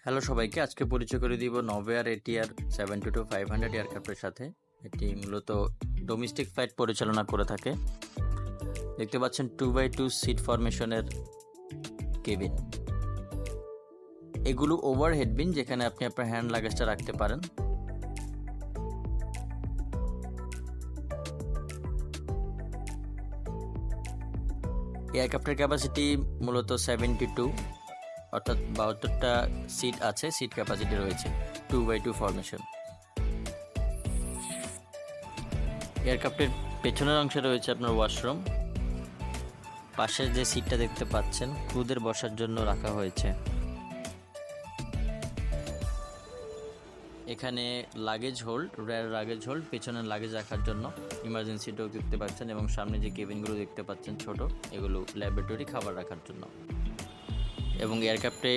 Hello সবাইকে, আজকে পরিচয় করে দিব নভেয়ার এটিআর 722-500 এয়ারক্রাফটের সাথে। এটি মূলত ডোমেস্টিক ফ্লাইট পরিচালনা করে থাকে। দেখতে পাচ্ছেন 2x2 সিট ফরমেশনের কেবিন। এগুলো ওভারহেড বিন, যেখানে আপনি আপনার হ্যান্ড লাগেজটা রাখতে পারেন। এয়ারক্রাফটের ক্যাপাসিটি মূলত 72, অর্থাৎ 72টা সিট আছে, সিট ক্যাপাসিটি রয়েছে 2x2 ফরমেশন। এয়ারক্রাফটের পেছনের অংশে রয়েছে আপনার ওয়াশরুম। পাশের যে সিটটা দেখতে পাচ্ছেন ক্রুদের বসার জন্য রাখা হয়েছে। এখানে luggage hold, rare luggage hold, পেছনের লাগেজ রাখার জন্য ইমার্জেন্সি ডোর দেখতে পাচ্ছেন, এবং সামনে যে কেবিনগুলো দেখতে পাচ্ছেন ছোট, এগুলো ল্যাবরেটরি খাবার রাখার জন্য। এবং এয়ারক্রাফটে